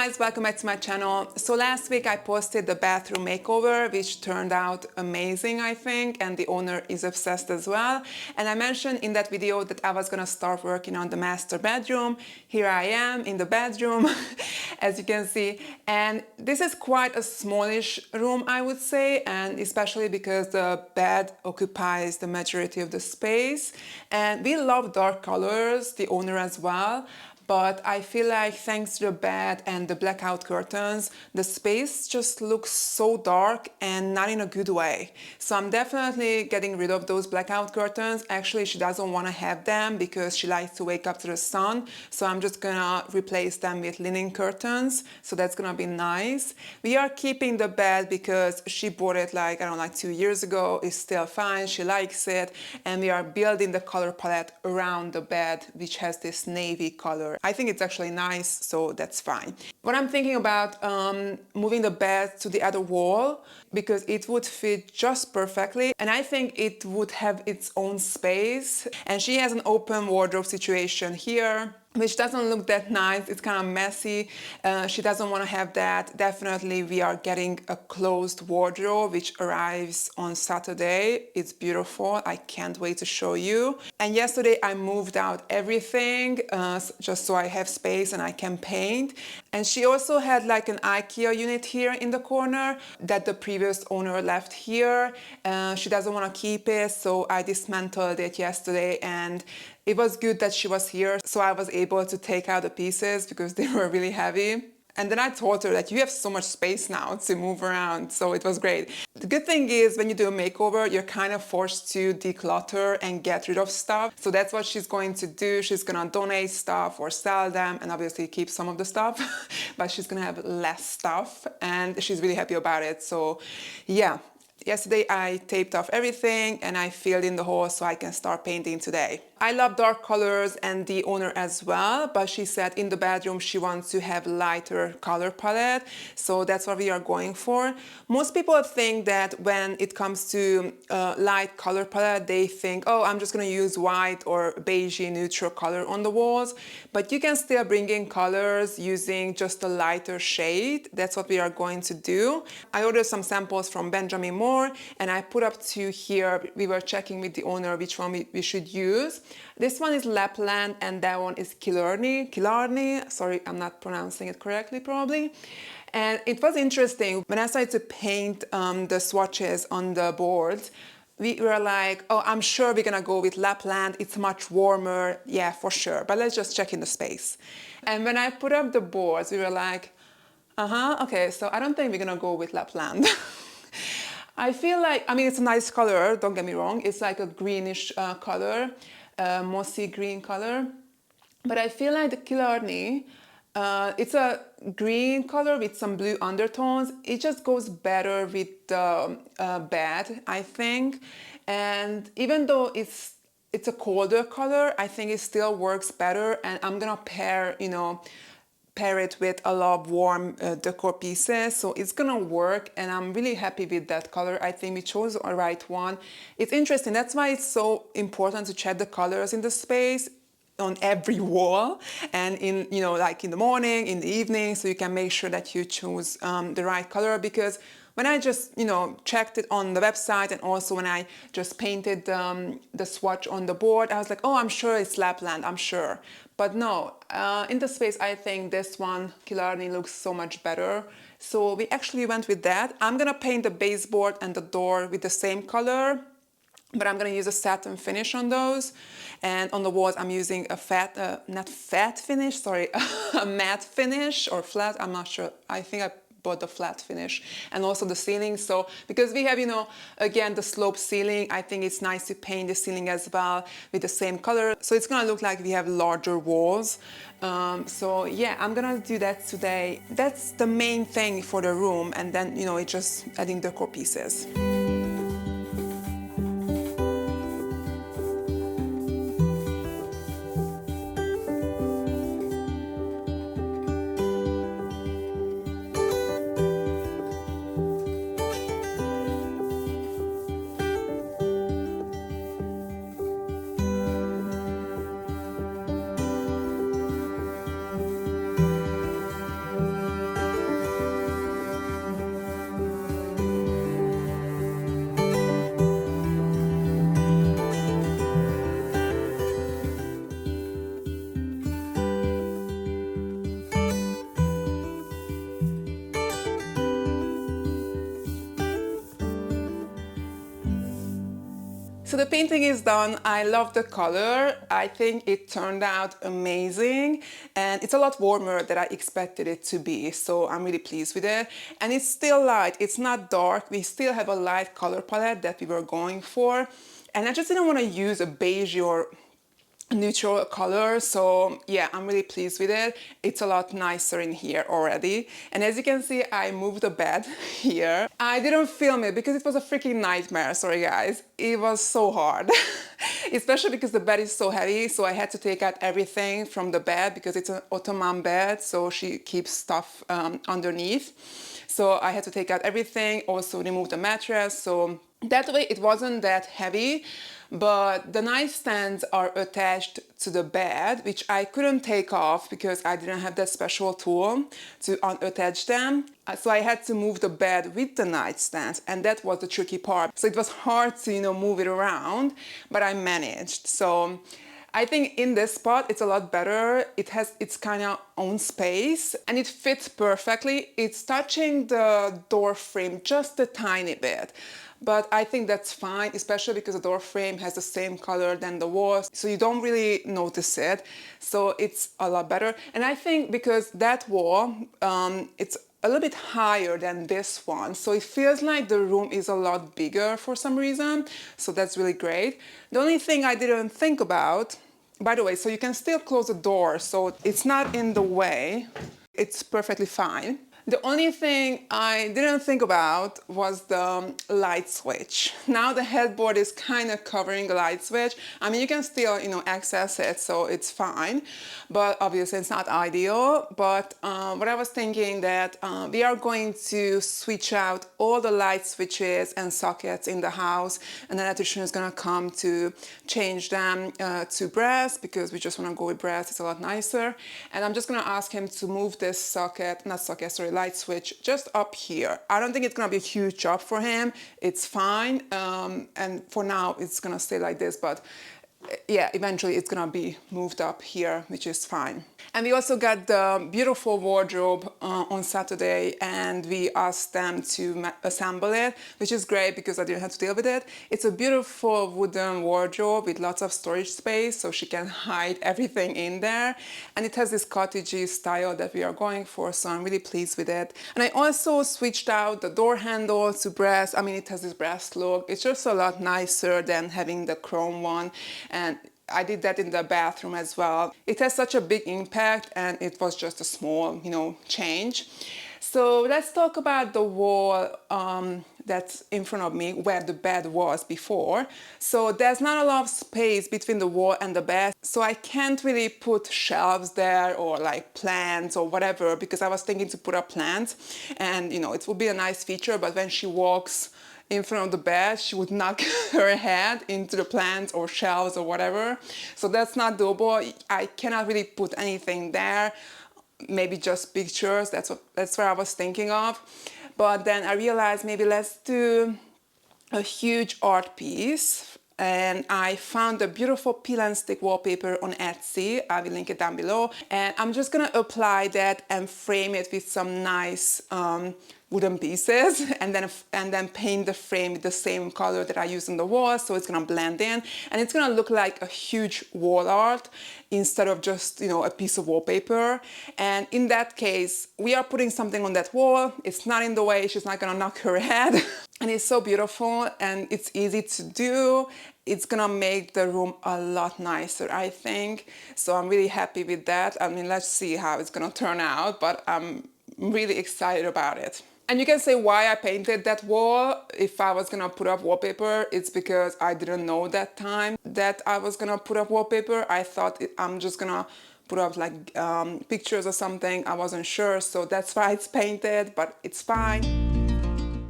guys, welcome back to my channel. So last week I posted the bathroom makeover, which turned out amazing, I think, and the owner is obsessed as well. And I mentioned in that video that I was gonna start working on the master bedroom. Here I am in the bedroom, as you can see. And this is quite a smallish room, I would say, and especially because the bed occupies the majority of the space. And we love dark colors, the owner as well. But I feel like thanks to the bed and the blackout curtains, the space just looks so dark and not in a good way. So I'm definitely getting rid of those blackout curtains. Actually, she doesn't want to have them because she likes to wake up to the sun. So I'm just gonna replace them with linen curtains. So that's gonna be nice. We are keeping the bed because she bought it like, I don't know, like 2 years ago. It's still fine, she likes it. And we are building the color palette around the bed, which has this navy color. I think it's actually nice, so that's fine. What I'm thinking about moving the bed to the other wall because it would fit just perfectly, and I think it would have its own space. And she has an open wardrobe situation here, which doesn't look that nice. It's kind of messy. She doesn't want to have that. Definitely we are getting a closed wardrobe which arrives on Saturday. It's beautiful. I can't wait to show you. And yesterday I moved out everything just so I have space and I can paint. And she also had like an IKEA unit here in the corner that the previous owner left here. She doesn't want to keep it, so I dismantled it yesterday, and it was good that she was here, so I was able to take out the pieces because they were really heavy. And then I told her that you have so much space now to move around, so it was great. The good thing is when you do a makeover, you're kind of forced to declutter and get rid of stuff. So that's what she's going to do. She's gonna donate stuff or sell them and obviously keep some of the stuff, but she's gonna have less stuff and she's really happy about it. So yeah. Yesterday I taped off everything and I filled in the hole so I can start painting today. I love dark colors and the owner as well, but she said in the bedroom she wants to have lighter color palette, so that's what we are going for. Most people think that when it comes to light color palette, they think, oh, I'm just gonna use white or beigey neutral color on the walls, but you can still bring in colors using just a lighter shade. That's what we are going to do. I ordered some samples from Benjamin Moore and I put up to here. We were checking with the owner which one we should use. This one is Lapland and that one is Killarney. Sorry, I'm not pronouncing it correctly probably. And it was interesting when I started to paint the swatches on the boards. We were like, oh, I'm sure we're gonna go with Lapland. It's much warmer. Yeah, for sure. But let's just check in the space. And when I put up the boards, we were like, okay, so I don't think we're gonna go with Lapland. I feel like, I mean, it's a nice color, don't get me wrong. It's like a greenish color, mossy green color. But I feel like the Killarney, it's a green color with some blue undertones. It just goes better with the bed, I think. And even though it's a colder color, I think it still works better. And I'm gonna pair it with a lot of warm decor pieces, so it's gonna work, and I'm really happy with that color. I think we chose the right one. It's interesting, that's why it's so important to check the colors in the space on every wall and in, like in the morning, in the evening, so you can make sure that you choose the right color. Because when I just, checked it on the website and also when I just painted the swatch on the board, I was like, oh, I'm sure it's Lapland, I'm sure. But no, in the space, I think this one, Killarney, looks so much better. So we actually went with that. I'm gonna paint the baseboard and the door with the same color, but I'm gonna use a satin finish on those. And on the walls, I'm using a a matte finish or flat, I'm not sure. I think I bought the flat finish, and also the ceiling. So because we have, again, the slope ceiling, I think it's nice to paint the ceiling as well with the same color. So it's gonna look like we have larger walls. So yeah, I'm gonna do that today. That's the main thing for the room. And then, it's just adding decor pieces. So the painting is done. I love the color. I think it turned out amazing, and it's a lot warmer than I expected it to be, so I'm really pleased with it. And it's still light, it's not dark. We still have a light color palette that we were going for, and I just didn't want to use a beige or neutral color, so yeah, I'm really pleased with it. It's a lot nicer in here already. And as you can see, I moved the bed here. I didn't film it because it was a freaking nightmare, sorry guys. It was so hard, especially because the bed is so heavy, so I had to take out everything from the bed because it's an Ottoman bed, so she keeps stuff underneath. So I had to take out everything, also remove the mattress, so that way it wasn't that heavy. But the nightstands are attached to the bed, which I couldn't take off because I didn't have that special tool to unattach them. So I had to move the bed with the nightstands, and that was the tricky part. So it was hard to, move it around, but I managed. So I think in this spot it's a lot better. It has its kind of own space and it fits perfectly. It's touching the door frame just a tiny bit, but I think that's fine, especially because the door frame has the same color than the walls, so you don't really notice it. So it's a lot better. And I think because that wall, it's a little bit higher than this one, so it feels like the room is a lot bigger for some reason, so that's really great. The only thing I didn't think about, by the way, so you can still close the door, so it's not in the way, it's perfectly fine. The only thing I didn't think about was the light switch. Now the headboard is kind of covering the light switch. I mean, you can still, access it, so it's fine, but obviously it's not ideal. But what I was thinking that we are going to switch out all the light switches and sockets in the house, and the electrician is gonna come to change them to brass because we just wanna go with brass, it's a lot nicer. And I'm just gonna ask him to move this light switch just up here. I don't think it's gonna be a huge job for him. It's fine, and for now it's gonna stay like this, but yeah, eventually it's gonna be moved up here, which is fine. And we also got the beautiful wardrobe on Saturday, and we asked them to assemble it, which is great because I didn't have to deal with it. It's a beautiful wooden wardrobe with lots of storage space, so she can hide everything in there. And it has this cottagey style that we are going for, so I'm really pleased with it. And I also switched out the door handle to brass. I mean, it has this brass look. It's just a lot nicer than having the chrome one. And I did that in the bathroom as well. It has such a big impact, and it was just a small, change. So let's talk about the wall that's in front of me where the bed was before. So there's not a lot of space between the wall and the bed, so I can't really put shelves there or like plants or whatever, because I was thinking to put up plants, and it would be a nice feature, but when she walks in front of the bed, she would knock her head into the plants or shelves or whatever. So that's not doable. I cannot really put anything there, maybe just pictures. That's what I was thinking of. But then I realized maybe let's do a huge art piece. And I found a beautiful Peel and Stick wallpaper on Etsy. I will link it down below. And I'm just gonna apply that and frame it with some nice wooden pieces, and then paint the frame with the same color that I use on the wall, so it's gonna blend in, and it's gonna look like a huge wall art instead of just a piece of wallpaper. And in that case, we are putting something on that wall. It's not in the way, she's not gonna knock her head. And it's so beautiful and it's easy to do. It's gonna make the room a lot nicer, I think. So I'm really happy with that. I mean, let's see how it's gonna turn out, but I'm really excited about it. And you can say why I painted that wall. If I was gonna put up wallpaper, it's because I didn't know that time that I was gonna put up wallpaper. I thought I'm just gonna put up like pictures or something. I wasn't sure, so that's why it's painted, but it's fine.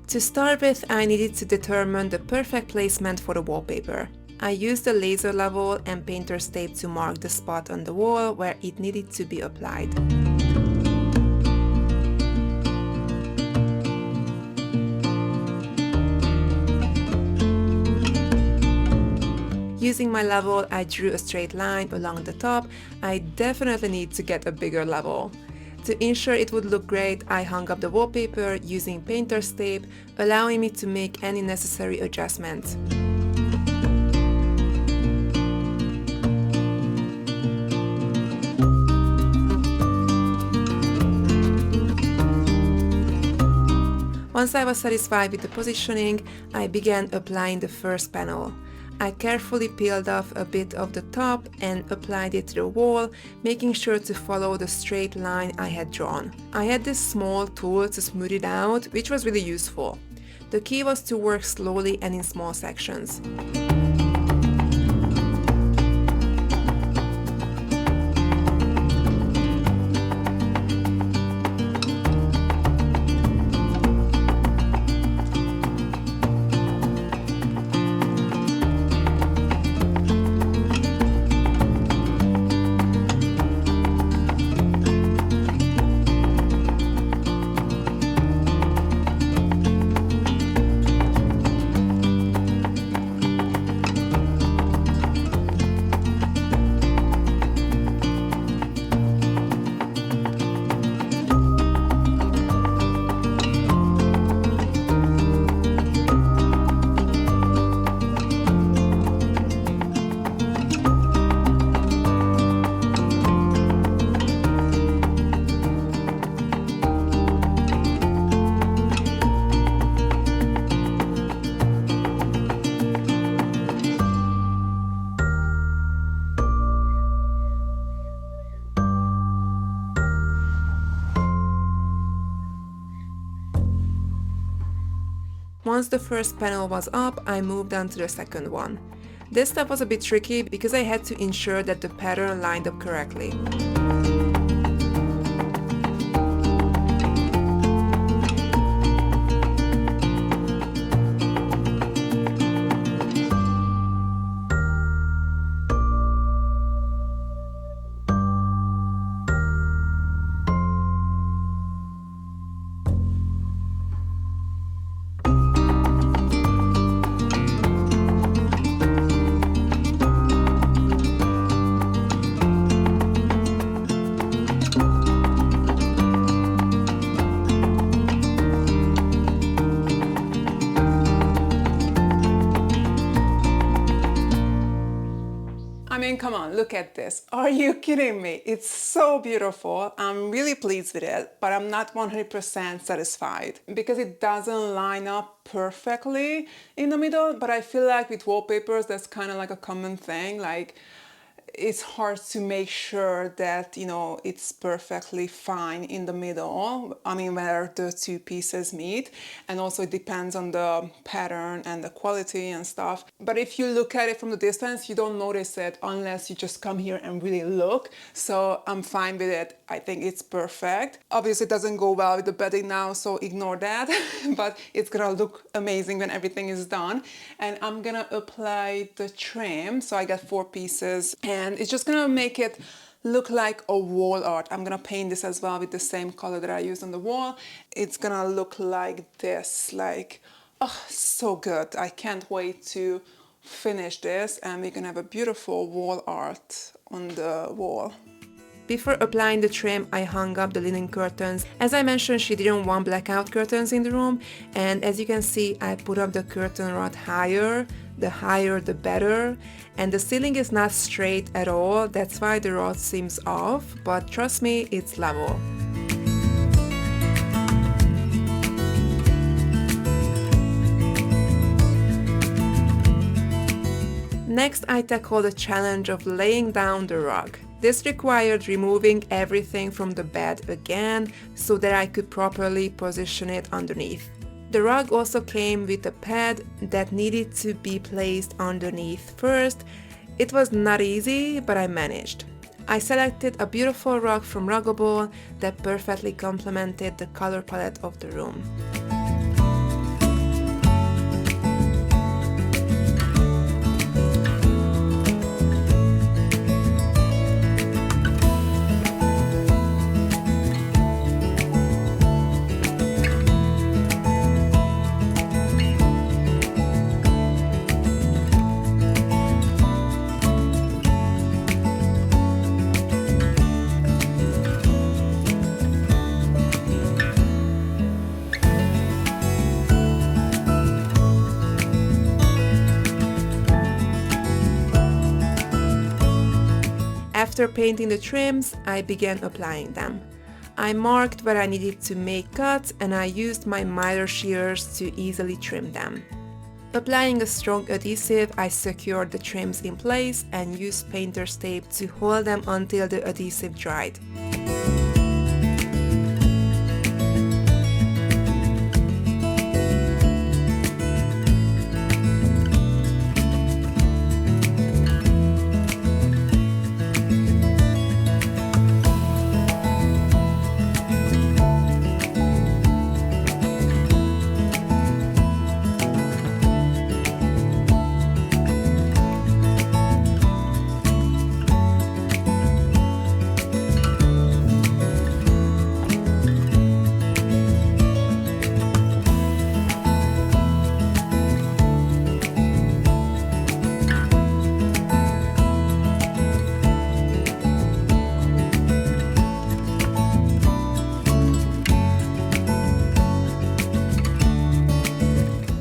To start with, I needed to determine the perfect placement for the wallpaper. I used a laser level and painter's tape to mark the spot on the wall where it needed to be applied. Using my level, I drew a straight line along the top. I definitely need to get a bigger level. To ensure it would look great, I hung up the wallpaper using painter's tape, allowing me to make any necessary adjustments. Once I was satisfied with the positioning, I began applying the first panel. I carefully peeled off a bit of the top and applied it to the wall, making sure to follow the straight line I had drawn. I had this small tool to smooth it out, which was really useful. The key was to work slowly and in small sections. Once the first panel was up, I moved on to the second one. This step was a bit tricky because I had to ensure that the pattern lined up correctly. I mean, come on, look at this. Are you kidding me? It's so beautiful. I'm really pleased with it, but I'm not 100% satisfied because it doesn't line up perfectly in the middle. But I feel like with wallpapers, that's kind of like a common thing. Like, it's hard to make sure that, you know, it's perfectly fine in the middle. I mean, where the two pieces meet. And also it depends on the pattern and the quality and stuff. But if you look at it from the distance, you don't notice it unless you just come here and really look. So I'm fine with it. I think it's perfect. Obviously it doesn't go well with the bedding now, so ignore that. But it's gonna look amazing when everything is done. And I'm gonna apply the trim. So I got 4 pieces and it's just gonna make it look like a wall art. I'm gonna paint this as well with the same color that I used on the wall. It's gonna look like this, like, oh, so good. I can't wait to finish this and we're gonna have a beautiful wall art on the wall. Before applying the trim, I hung up the linen curtains. As I mentioned, she didn't want blackout curtains in the room, and as you can see, I put up the curtain rod higher. The higher the better, and the ceiling is not straight at all, that's why the rod seems off, but trust me, it's level. Next, I tackled the challenge of laying down the rug. This required removing everything from the bed again so that I could properly position it underneath. The rug also came with a pad that needed to be placed underneath first. It was not easy, but I managed. I selected a beautiful rug from Liveable that perfectly complemented the color palette of the room. After painting the trims, I began applying them. I marked where I needed to make cuts and I used my miter shears to easily trim them. Applying a strong adhesive, I secured the trims in place and used painter's tape to hold them until the adhesive dried.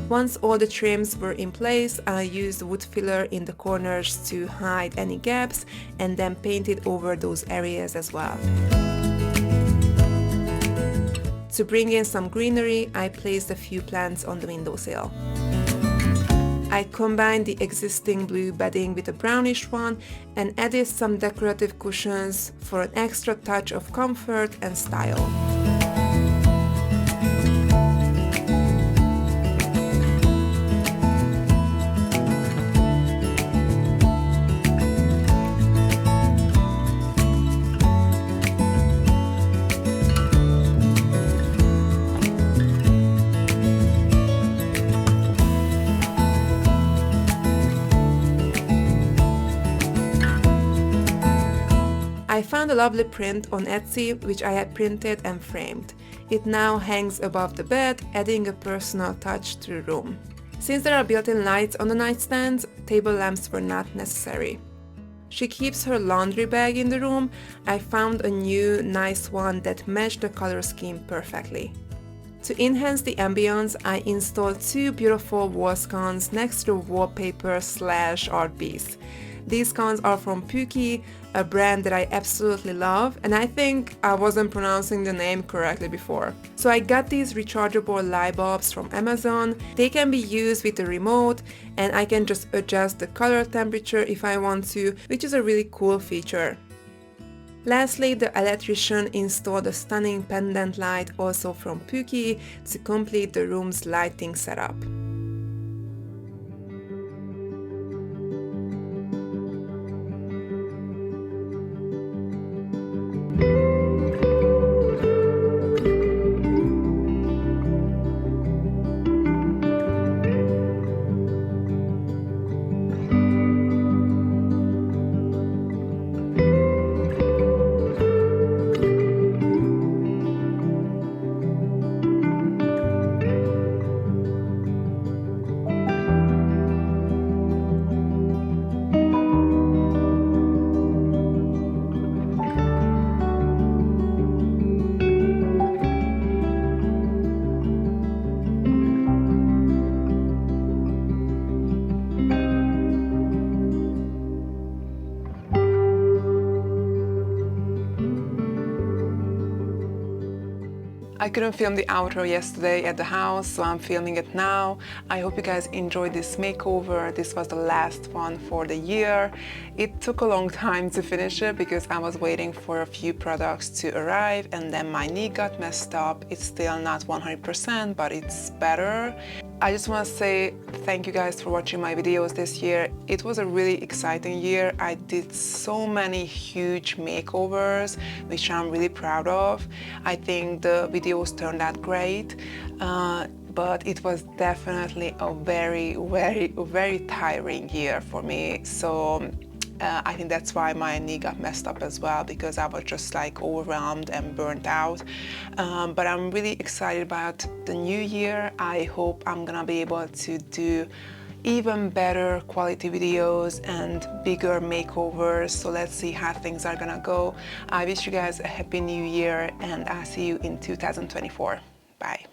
Once all the trims were in place, I used wood filler in the corners to hide any gaps and then painted over those areas as well. To bring in some greenery, I placed a few plants on the windowsill. I combined the existing blue bedding with a brownish one and added some decorative cushions for an extra touch of comfort and style. I found a lovely print on Etsy which I had printed and framed. It now hangs above the bed, adding a personal touch to the room. Since there are built-in lights on the nightstands, table lamps were not necessary. She keeps her laundry bag in the room. I found a new nice one that matched the color scheme perfectly. To enhance the ambience, I installed two beautiful wall sconces next to the wallpaper/art piece. These sconces are from Pookie, a brand that I absolutely love, and I think I wasn't pronouncing the name correctly before. So I got these rechargeable light bulbs from Amazon. They can be used with the remote, and I can just adjust the color temperature if I want to, which is a really cool feature. Lastly, the electrician installed a stunning pendant light also from Pookie to complete the room's lighting setup. I couldn't film the outro yesterday at the house, so I'm filming it now. I hope you guys enjoyed this makeover. This was the last one for the year. It took a long time to finish it because I was waiting for a few products to arrive and then my knee got messed up. It's still not 100%, but it's better. I just want to say thank you guys for watching my videos this year. It was a really exciting year. I did so many huge makeovers, which I'm really proud of. I think the videos turned out great, but it was definitely a very tiring year for me. So I think that's why my knee got messed up as well, because I was just like overwhelmed and burnt out. But I'm really excited about the new year. I hope I'm gonna be able to do even better quality videos and bigger makeovers. So let's see how things are gonna go. I wish you guys a happy new year and I'll see you in 2024. Bye.